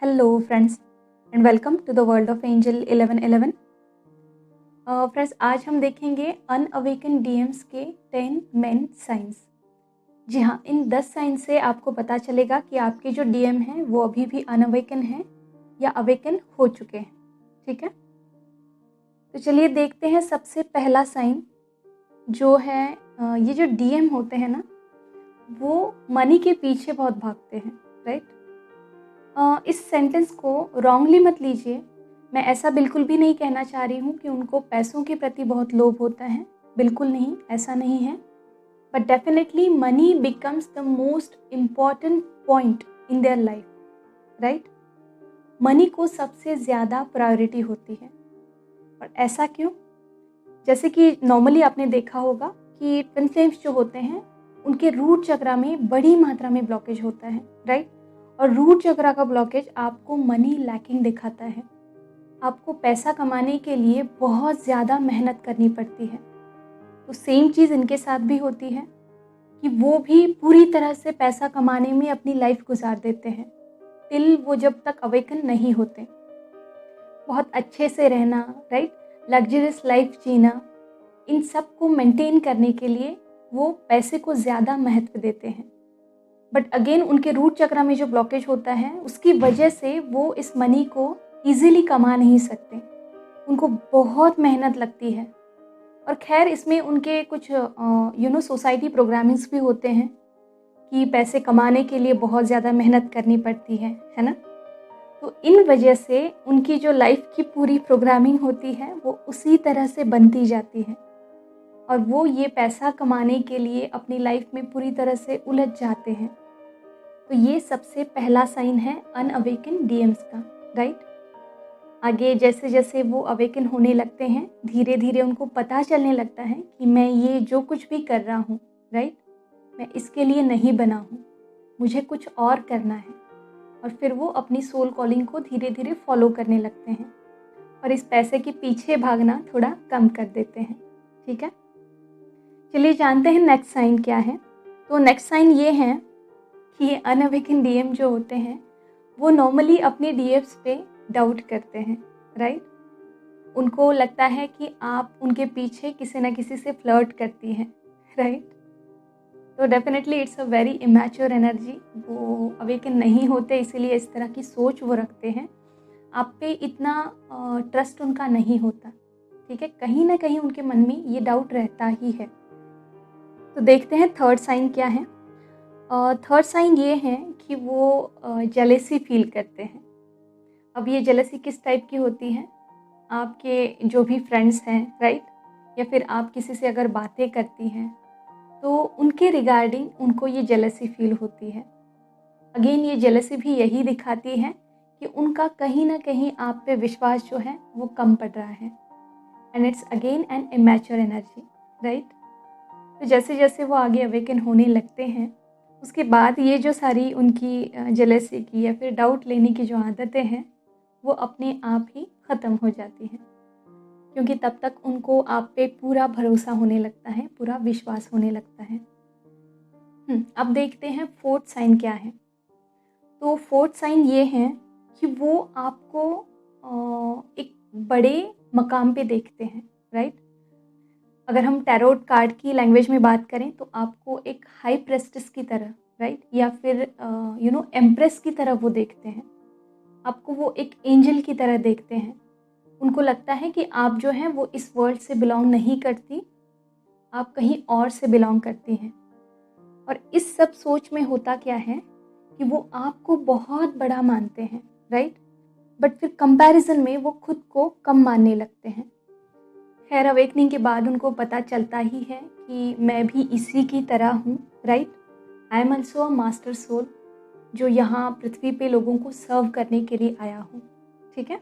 Hello, friends, and welcome to the world of Angel 1111. Friends, आज हम देखेंगे अनअवेकन DMs के 10 मेन साइंस। जी हाँ, इन 10 साइन से आपको पता चलेगा कि आपके जो डीएम हैं वो अभी भी अनअवेकन हैं या अवेकन हो चुके हैं। ठीक है, तो चलिए देखते हैं। सबसे पहला साइन जो है, ये जो डीएम होते हैं ना, वो मनी के पीछे बहुत भागते हैं, राइट। इस सेंटेंस को रॉन्गली मत लीजिए। मैं ऐसा बिल्कुल भी नहीं कहना चाह रही हूँ कि उनको पैसों के प्रति बहुत लोभ होता है, बिल्कुल नहीं, ऐसा नहीं है। But definitely money becomes the most important point in their life, right. Money को सबसे ज़्यादा प्रायोरिटी होती है। और ऐसा क्यों? जैसे कि नॉर्मली आपने देखा होगा कि ट्विन फ्लेम्स जो होते हैं उनके रूट चक्रा में बड़ी मात्रा में ब्लॉकेज होता है, राइट। और रूट चक्रा का ब्लॉकेज आपको मनी लैकिंग दिखाता है। आपको पैसा कमाने के लिए बहुत ज़्यादा मेहनत करनी पड़ती है। तो सेम चीज़ इनके साथ भी होती है कि वो भी पूरी तरह से पैसा कमाने में अपनी लाइफ गुजार देते हैं टिल वो जब तक अवेकन नहीं होते। बहुत अच्छे से रहना, राइट, लग्जरियस लाइफ जीना, इन सब को मेंटेन करने के लिए वो पैसे को ज़्यादा महत्व देते हैं। बट अगेन उनके रूट चक्र में जो ब्लॉकेज होता है उसकी वजह से वो इस मनी को ईजिली कमा नहीं सकते। उनको बहुत मेहनत लगती है। और खैर, इसमें उनके कुछ सोसाइटी प्रोग्रामिंग्स भी होते हैं कि पैसे कमाने के लिए बहुत ज़्यादा मेहनत करनी पड़ती है ना। तो इन वजह से उनकी जो लाइफ की पूरी प्रोग्रामिंग होती है वो उसी तरह से बनती जाती है और वो ये पैसा कमाने के लिए अपनी लाइफ में पूरी तरह से उलझ जाते हैं। तो ये सबसे पहला साइन है अनअवेकन डीएम्स का, राइट। आगे जैसे जैसे वो अवेकन होने लगते हैं, धीरे धीरे उनको पता चलने लगता है कि मैं ये जो कुछ भी कर रहा हूँ, राइट, मैं इसके लिए नहीं बना हूँ, मुझे कुछ और करना है। और फिर वो अपनी सोल कॉलिंग को धीरे धीरे फॉलो करने लगते हैं और इस पैसे के पीछे भागना थोड़ा कम कर देते हैं। ठीक है, चलिए जानते हैं नेक्स्ट साइन क्या है। तो नेक्स्ट साइन ये है कि ये अनअवेकन डीएम जो होते हैं वो नॉर्मली अपने डीएम्स पे डाउट करते हैं, राइट। उनको लगता है कि आप उनके पीछे किसी न किसी से फ्लर्ट करती हैं, राइट। तो definitely it's a very immature energy. वो अवेकन नहीं होते, इसीलिए इस तरह की सोच वो रखते हैं। आप पे इतना ट्रस्ट उनका नहीं होता, ठीक है। कहीं ना कहीं उनके मन में ये डाउट रहता ही है। तो देखते हैं थर्ड साइन क्या है। थर्ड साइन ये है कि वो जेलेसी फील करते हैं। अब ये जेलेसी किस टाइप की होती है? आपके जो भी फ्रेंड्स हैं, राइट, या फिर आप किसी से अगर बातें करती हैं तो उनके रिगार्डिंग उनको ये जेलेसी फील होती है। अगेन ये जेलेसी भी यही दिखाती है कि उनका कहीं ना कहीं आप पे विश्वास जो है वो कम पड़ रहा है। And it's again an immature energy, right. तो जैसे जैसे वो आगे अवेकन होने लगते हैं उसके बाद ये जो सारी उनकी जेलेसी की या फिर डाउट लेने की जो आदतें हैं वो अपने आप ही ख़त्म हो जाती हैं, क्योंकि तब तक उनको आप पे पूरा भरोसा होने लगता है, पूरा विश्वास होने लगता है। अब देखते हैं फोर्थ साइन क्या है। तो फोर्थ साइन ये है कि वो आपको एक बड़े मकाम पे देखते हैं, राइट। अगर हम टैरोट कार्ड की लैंग्वेज में बात करें तो आपको एक हाई प्रेस्टिस की तरह, राइट, या फिर एम्प्रेस की तरह वो देखते हैं। आपको वो एक एंजल की तरह देखते हैं। उनको लगता है कि आप जो हैं वो इस वर्ल्ड से बिलोंग नहीं करती, आप कहीं और से बिलोंग करती हैं। और इस सब सोच में होता क्या है कि वो आपको बहुत बड़ा मानते हैं, राइट, बट फिर कंपैरिजन में वो खुद को कम मानने लगते हैं। खैर, अवेकनिंग के बाद उनको पता चलता ही है कि मैं भी इसी की तरह हूँ, right. I am also a master soul जो यहाँ पृथ्वी पे लोगों को सर्व करने के लिए आया हूँ, ठीक है।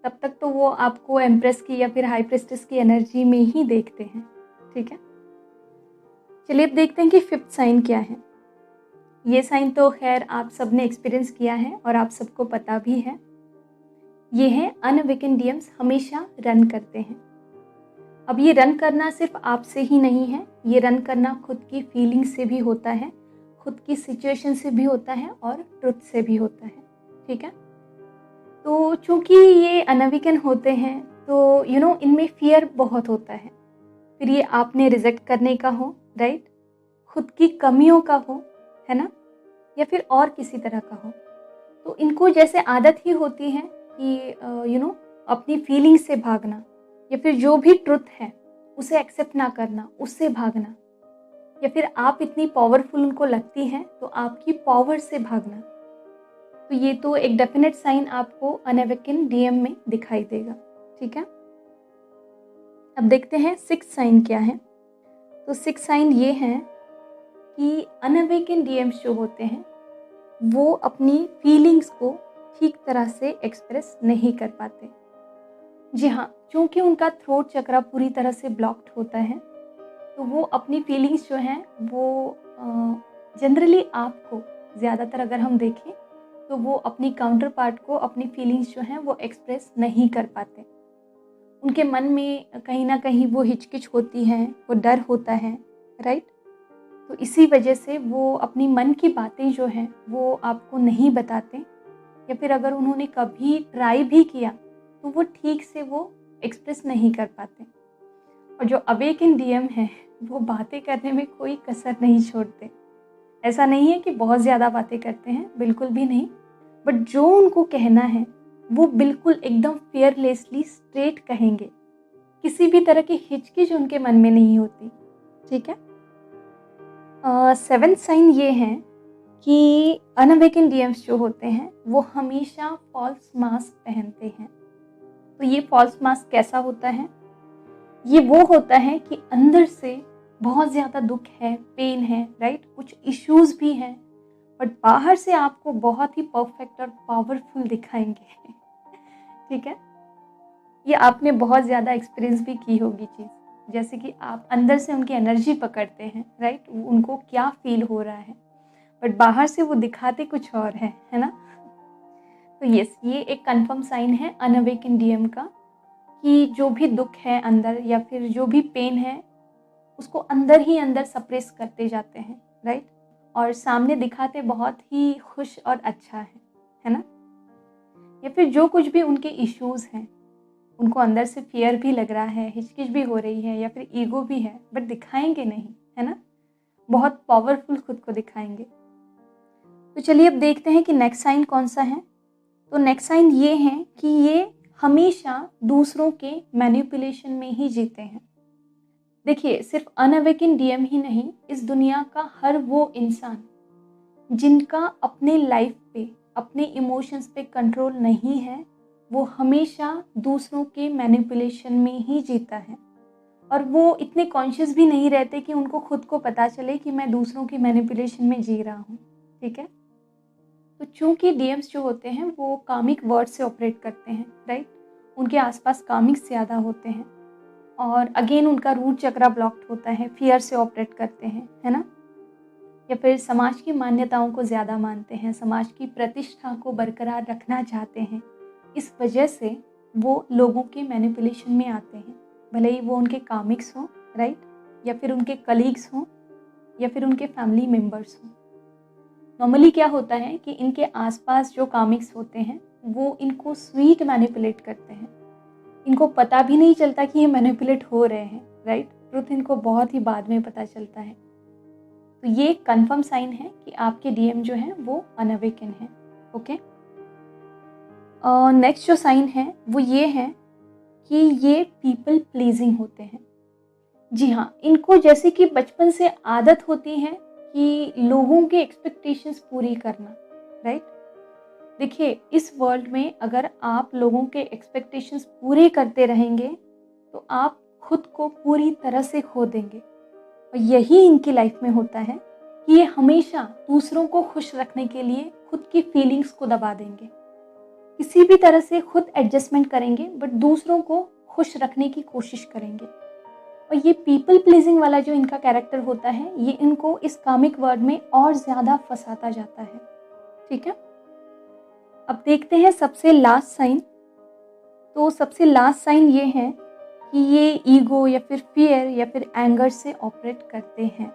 तब तक तो वो आपको एम्प्रेस की या फिर हाई प्रेस्टिस की एनर्जी में ही देखते हैं, ठीक है। चलिए अब देखते हैं कि फिफ्थ साइन क्या है। ये साइन तो खैर आप सब ने एक्सपीरियंस किया है और आप सबको पता भी है। ये है अनअवेकन डीएम्स हमेशा रन करते हैं। अब ये रन करना सिर्फ आपसे ही नहीं है, ये रन करना खुद की फीलिंग से भी होता है, खुद की सिचुएशन से भी होता है और ट्रुथ से भी होता है। ठीक है। तो चूँकि ये अनअवेकन होते हैं तो इनमें फ़ियर बहुत होता है। फिर ये आपने रिजेक्ट करने का हो, राइट? खुद की कमियों का हो, है ना? या फिर और किसी तरह का हो। तो इनको जैसे आदत ही होती है कि अपनी फीलिंग से भागना, या फिर जो भी ट्रुथ है उसे एक्सेप्ट ना करना, उससे भागना, या फिर आप इतनी पावरफुल उनको लगती हैं तो आपकी पावर से भागना। तो ये तो एक डेफिनेट साइन आपको अनअवेकन डीएम में दिखाई देगा, ठीक है। अब देखते हैं सिक्स साइन क्या है। तो सिक्स साइन ये है कि अनअवेकन डीएम्स जो होते हैं वो अपनी फीलिंग्स को ठीक तरह से एक्सप्रेस नहीं कर पाते। जी हाँ, क्योंकि उनका थ्रोट चक्रा पूरी तरह से ब्लॉक्ड होता है, तो वो अपनी फीलिंग्स जो हैं वो जनरली आपको ज़्यादातर अगर हम देखें तो वो अपनी काउंटर पार्ट को अपनी फीलिंग्स जो हैं वो एक्सप्रेस नहीं कर पाते। उनके मन में कहीं न कहीं वो हिचकिच होती है, वो डर होता है, राइट? तो इसी वजह से वो अपनी मन की बातें जो हैं वो आपको नहीं बताते, या फिर अगर उन्होंने कभी ट्राई भी किया तो वो ठीक से वो एक्सप्रेस नहीं कर पाते। और जो अवेकन डीएम है वो बातें करने में कोई कसर नहीं छोड़ते। ऐसा नहीं है कि बहुत ज़्यादा बातें करते हैं, बिल्कुल भी नहीं, बट जो उनको कहना है वो बिल्कुल एकदम फेयरलेसली स्ट्रेट कहेंगे। किसी भी तरह की हिचकिच उनके मन में नहीं होती, ठीक है। सेवेंथ साइन ये है कि अनअवेकन डीएम्स जो होते हैं वो हमेशा फॉल्स मास्क पहनते हैं। तो ये फॉल्स मास्क कैसा होता है? ये वो होता है कि अंदर से बहुत ज़्यादा दुख है, पेन है, राइट? कुछ इश्यूज भी हैं, बट बाहर से आपको बहुत ही परफेक्ट और पावरफुल दिखाएंगे। ठीक है। ये आपने बहुत ज़्यादा एक्सपीरियंस भी की होगी चीज़, जैसे कि आप अंदर से उनकी एनर्जी पकड़ते हैं, राइट? उनको क्या फील हो रहा है, बट बाहर से वो दिखाते कुछ और है ना? तो यस, ये एक कंफर्म साइन है अनअवेकन डीएम का कि जो भी दुख है अंदर या फिर जो भी पेन है उसको अंदर ही अंदर सप्रेस करते जाते हैं, राइट? और सामने दिखाते बहुत ही खुश और अच्छा है ना? या फिर जो कुछ भी उनके इश्यूज हैं, उनको अंदर से फियर भी लग रहा है, हिचकिच भी हो रही है या फिर ईगो भी है, बट दिखाएंगे नहीं, है ना? बहुत पावरफुल खुद को दिखाएंगे। तो चलिए अब देखते हैं कि नेक्स्ट साइन कौन सा है। तो नेक्स्ट साइन ये है कि ये हमेशा दूसरों के मैनिपुलेशन में ही जीते हैं। देखिए, सिर्फ अनअवेकन डीएम ही नहीं, इस दुनिया का हर वो इंसान जिनका अपने लाइफ पे, अपने इमोशंस पे कंट्रोल नहीं है, वो हमेशा दूसरों के मैनिपुलेशन में ही जीता है। और वो इतने कॉन्शियस भी नहीं रहते कि उनको खुद को पता चले कि मैं दूसरों की मैनिपुलेशन में जी रहा हूँ, ठीक है। तो चूंकि डीएम्स जो होते हैं वो कामिक वर्ड से ऑपरेट करते हैं, राइट? उनके आसपास कामिक्स ज़्यादा होते हैं, और अगेन उनका रूट चक्रा ब्लॉक्ड होता है, फियर से ऑपरेट करते हैं, है ना? या फिर समाज की मान्यताओं को ज़्यादा मानते हैं, समाज की प्रतिष्ठा को बरकरार रखना चाहते हैं। इस वजह से वो लोगों के मैनिपुलेशन में आते हैं, भले ही वो उनके कामिक्स हों, राइट? या फिर उनके कलीग्स हों, या फिर उनके फैमिली मेम्बर्स हों। नॉर्मली क्या होता है कि इनके आसपास जो कामिक्स होते हैं वो इनको स्वीट मैनिपुलेट करते हैं। इनको पता भी नहीं चलता कि ये मैनिपुलेट हो रहे हैं, राइट? ट्रुथ इनको बहुत ही बाद में पता चलता है। तो ये कंफर्म साइन है कि आपके डीएम जो हैं वो अनअवेकन है, ओके। नेक्स्ट जो साइन है वो ये है कि ये पीपल प्लीजिंग होते हैं। जी हाँ, इनको जैसे कि बचपन से आदत होती है कि लोगों के एक्सपेक्टेशंस पूरी करना, राइट? देखिए, इस वर्ल्ड में अगर आप लोगों के एक्सपेक्टेशंस पूरे करते रहेंगे तो आप खुद को पूरी तरह से खो देंगे। और यही इनकी लाइफ में होता है कि ये हमेशा दूसरों को खुश रखने के लिए खुद की फीलिंग्स को दबा देंगे, किसी भी तरह से खुद एडजस्टमेंट करेंगे, बट दूसरों को खुश रखने की कोशिश करेंगे। और ये पीपल प्लीजिंग वाला जो इनका कैरेक्टर होता है ये इनको इस कामिक वर्ड में और ज़्यादा फंसाता जाता है, ठीक है। अब देखते हैं सबसे लास्ट साइन। तो सबसे लास्ट साइन ये है कि ये ईगो या फिर फियर या फिर एंगर से ऑपरेट करते हैं।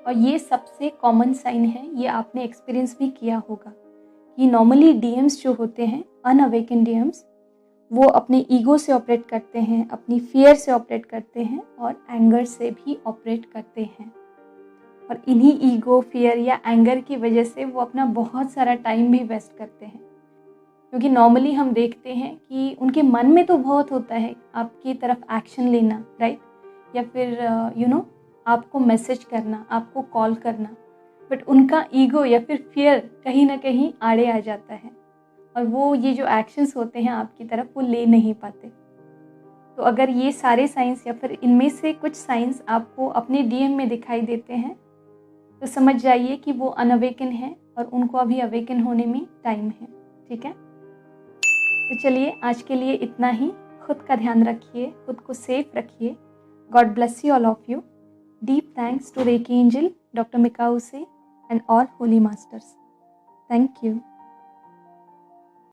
और ये सबसे कॉमन साइन है, ये आपने एक्सपीरियंस भी किया होगा ये नॉर्मली डीएम्स जो होते हैं, अनअवेकन डीएम्स, वो अपने ईगो से ऑपरेट करते हैं, अपनी फियर से ऑपरेट करते हैं और एंगर से भी ऑपरेट करते हैं। और इन्हीं ईगो, फियर या एंगर की वजह से वो अपना बहुत सारा टाइम भी वेस्ट करते हैं। क्योंकि नॉर्मली हम देखते हैं कि उनके मन में तो बहुत होता है आपकी तरफ एक्शन लेना, राइट, या फिर आपको मैसेज करना, आपको कॉल करना, बट उनका ईगो या फिर फियर कहीं ना कहीं आड़े आ जाता है और वो ये जो एक्शंस होते हैं आपकी तरफ वो ले नहीं पाते। तो अगर ये सारे साइंस या फिर इनमें से कुछ साइंस आपको अपने डीएम में दिखाई देते हैं तो समझ जाइए कि वो अनअवेकन है और उनको अभी अवेकन होने में टाइम है। ठीक है, तो चलिए आज के लिए इतना ही। खुद का ध्यान रखिए, खुद को सेफ रखिए। God bless you all of you. Deep thanks to reiki angel, doctor Mikau से, and all holy masters. Thank you.